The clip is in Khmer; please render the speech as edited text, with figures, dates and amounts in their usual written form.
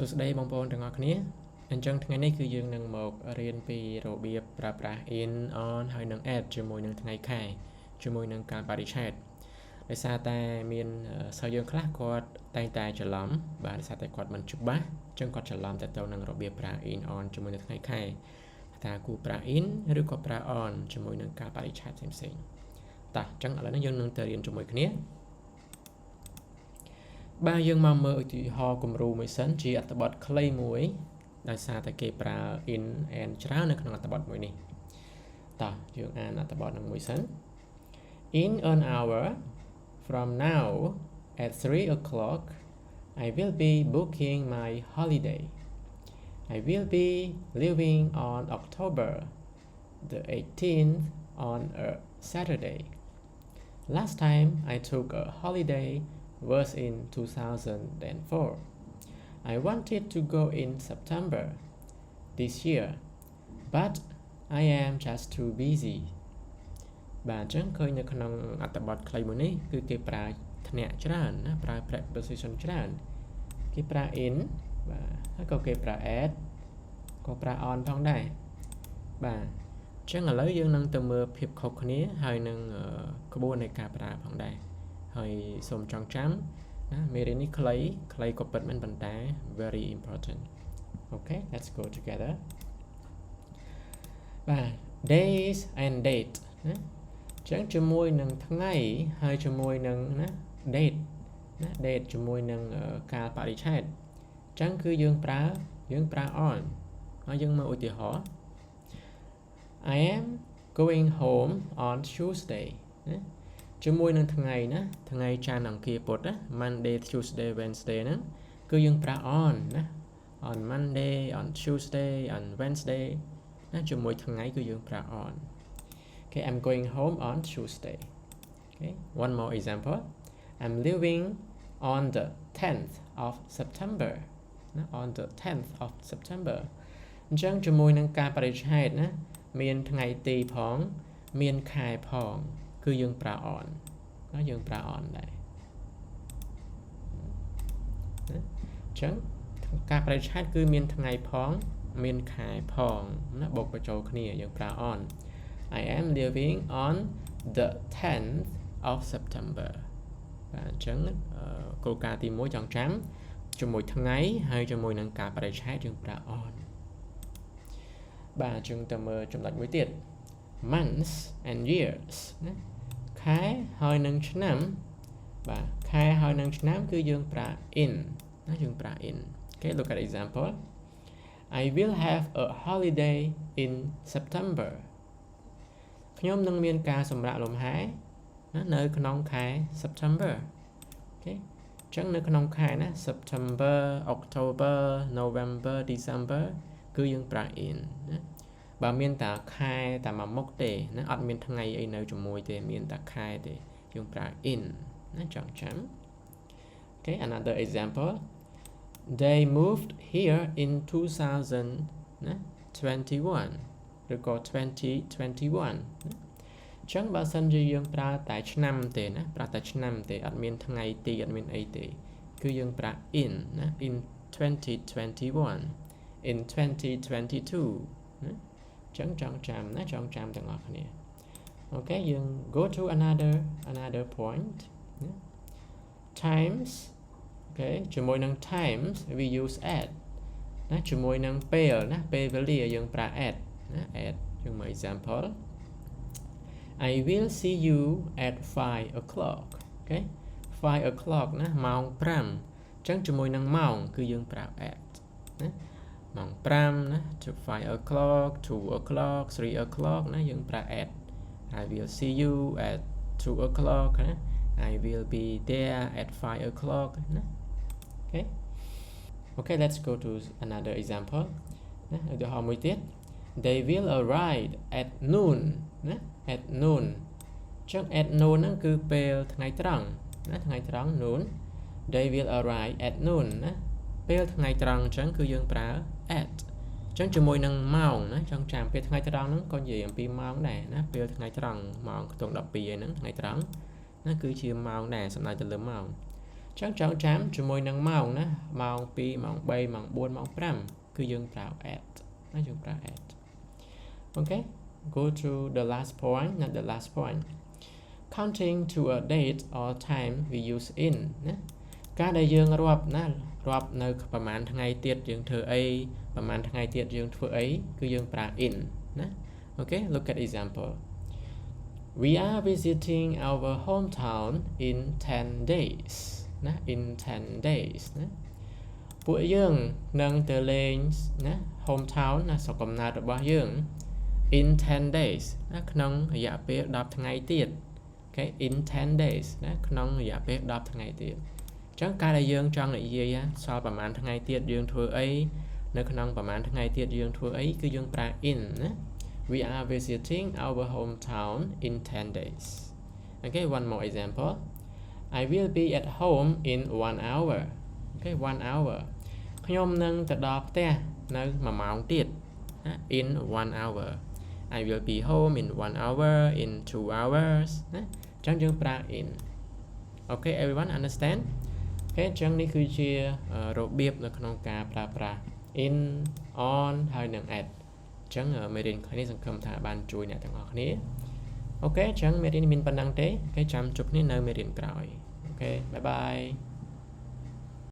សួស្តីបងប្អូនទាំងអស់គ្នាអញ្ចឹងថ្ងៃនេះគឺយើងនឹងមករៀនពីរបៀបប្រើប្រាស់ in on ហើយនឹង at ជាមួយនឹងថ្ងៃខែជាមួយនឹងកាលបរិច្ឆេទដោយសារតែមានសិស្សយើងខ្លះគាត់តែងតែច្រឡំបាទដោយសារតែគាត់មិនច្បាស់អញ្ចឹងគាត់ច្រឡំទៅនឹងរបៀបប្រើ in on ជាមួយនឹងថ្ងៃខែថាគួរប្រើ in ឬក៏ប្រើ on ជាមួយនឹងកាលបរិច្ឆេទផ្សេងៗតោះអញ្ចឹងឥឡូវនេះយើងនឹងទៅរៀនជាមួយគ្នាបាទយើងមកមើលឧទាហរណ៍គំរូមួយសិនជាអត្ថបទខ្លីមួយដោយសារតែគេប្រើ in and ច្រើននៅក្នុងអត្ថបទមួយនេះតោះយើងអានអត្ថបទនឹងមួយសិន In an hour from now at 3 o'clock I will be booking my holiday I will be leaving on October the 18th on a Saturday Last time I took a holiday was in 2004. I wanted to go in September this year, but I am just too busy. បាទអញ្ចឹងឃើញនៅក្នុងអត្ថបទខ្លីមួយនេះគឺគេប្រើធ្នាក់ច្រើនណាប្រើ preposition ច្រើនគេប្រើ in បាទហើយក៏គេប្រើ at ក៏ប្រើ on ផងដែរបាទអញ្ចឹងឥឡូវយើងនឹងទៅមើលភាពខុសគ្នាហើយនឹងក្បួននៃការប្រើផងដែរហើយសូមចងចាំណាមេរៀននេះខ្លីក៏ពិតមែនប៉ុន្តែ very important Okay let's go together បាទ days and date ណាអញ្ចឹងជាមួយនឹងថ្ងៃហើយជាមួយនឹងណា date ណា date ជាមួយនឹងកាលបរិច្ឆេទអញ្ចឹងគឺយើងប្រើ on ហើយយើងមើលឧទាហរណ៍ I am going home on Tuesday ណាជាមួយនឹងថ្ងៃណាថ្ងៃច័ន្ទអង្គារពុធណា Monday Tuesday Wednesday ហ្នឹងគឺយើងប្រើ on ណា on Monday on Tuesday on Wednesday ណាជាមួយថ្ងៃគឺយើងប្រើ on Okay I'm going home on Tuesday Okay one more example I'm leaving on the 10th of September ណា on the 10th of September អញ្ចឹងជាមួយនឹងកាលបរិច្ឆេទណាមានថ្ងៃទីផងមានខែផងគឺយើងប្រើ on ណាយើងប្រើ on ដែរណាអញ្ចឹងការបរិច្ឆេទគឺមានថ្ងៃផងមានខែផងណាបូកបញ្ចូលគ្នាយើងប្រើ on I am leaving on the 10th of September បាទអញ្ចឹងគោលការណ៍ទី1ចងចាំជាមួយថ្ងៃហើយជាមួយនឹងការបរិច្ឆេទយើងប្រើ on បាទអញ្ចឹងទៅមើលចំណុចមួយទៀតmonths and years ណាខែហើយនឹងឆ្នាំបាទខែហើយនឹងឆ្នាំគឺយើងប្រើ in ណាយើងប្រើ in Okay look at example I will have a holiday in September ខ្ញុំនឹងមានការសម្រាកលំហែណានៅក្នុងខែ September Okay អញ្ចឹងនៅក្នុងខែណា September October November December គឺយើងប្រើ in ណាបើមានតែខែតែមួយមុខទេណាអត់មានថ្ងៃអីនៅជាមួយទេមានតែខែទេយើងប្រើ in ណាចងចាំ Okay another example they moved here in 2021 ឬក៏2021 អញ្ចឹងបើសិនជាយើងប្រើតែឆ្នាំទេណាប្រើតែឆ្នាំទេអត់មានថ្ងៃទីអត់មានអីទេគឺយើងប្រើ in ណា in 2021 in 2022 ណាចងចាំណាចងចាំទាំងអស់គ្នា Okay យើង go to another point times Okay ជាមួយនឹង times we use at ណាជាមួយនឹងពេលណាពេលវេលាយើងប្រើ at ណា at យើងមើល example I will see you at 5 o'clock Okay 5 o'clock ណាម៉ោង5អញ្ចឹងជាមួយនឹងម៉ោងគឺយើងប្រើ at ណាម៉ោង5ណា to 5 o'clock 2 o'clock 3 o'clock ណាយើងប្រើ at I will see you at 2 o'clock ណា I will be there at 5 o'clock ណា Okay let's go to another example ណាឧទាហរណ៍មួយទៀត They will arrive at noon ណា at noon អញ្ចឹង at noon ហ្នឹងគឺពេលថ្ងៃត្រង់ណាថ្ងៃត្រង់ noon They will arrive at noon ណាពេលថ្ងៃត្រង់អញ្ចឹងគឺយើងប្រើ at អញ្ចឹងជាមួយនឹងម៉ោងណាចងចាំពេលថ្ងៃត្រង់ហ្នឹងក៏និយាយអំពីម៉ោងដែរណាពេលថ្ងៃត្រង់ម៉ោងខ្ទង់12ហ្នឹងថ្ងៃត្រង់ណាគឺជាម៉ោងដែរសំដៅទៅលើម៉ោង chẳng chọn chám cho môi nâng màu ná màu pi màu bay màu buôn màu pram cứ dương prào at nó dương prào at. Okay, go to the last point, not the last point. Counting to a date or time we use in. Các đại dương rộp nơiประมาณ ថ្ងៃទៀត យើង ធ្វើ អី ប្រមាណ ថ្ងៃទៀត យើង ធ្វើ អី គឺ យើង ប្រើ in ណា Okay, look at example. We are visiting our hometown in 10 days. ណា in 10 days ណា ពួក យើង នឹង ទៅ លេង ណា hometown ណា ស្រុកកំណើត របស់ យើង in 10 days ណា ក្នុង រយៈ ពេល 10 ថ្ងៃ ទៀត Okay, in 10 days ណា ក្នុង រយៈ ពេល 10 ថ្ងៃ ទៀត ចឹង ការ ដែល យើង ចង់ និយាយ សល់ ប្រមាណ ថ្ងៃ ទៀត យើង ធ្វើ អី នៅ ក្នុង ប្រមាណ ថ្ងៃ ទៀត យើង ធ្វើ អី គឺ យើង ប្រើ in ណា We are visiting our hometown in 10 days. Okay, one more example. I will be at home in 1 hour. Okay, 1 hour. ខ្ញុំ នឹង ទៅ ដល់ ផ្ទះ នៅ 1 ម៉ោង ទៀត in 1 hour. I will be home in 1 hour, in 2 hours. ណា ចឹង យើង ប្រើ in. Okay, everyone understand? Okay, ចឹង នេះ គឺជា របៀប នៅ ក្នុង ការ ប្រើប្រាស់ in, on ហើយ និង at. ចឹង មេរៀន ខ្លី នេះ សង្ឃឹម ថា បាន ជួយ អ្នក ទាំង អស់ គ្នា អូខេ ចឹង មេរៀន នេះ មាន ប៉ុណ្ណឹង ទេ អូខេ ចាំ ជួប គ្នា នៅ មេរៀន ក្រោយ អូខេ bye bye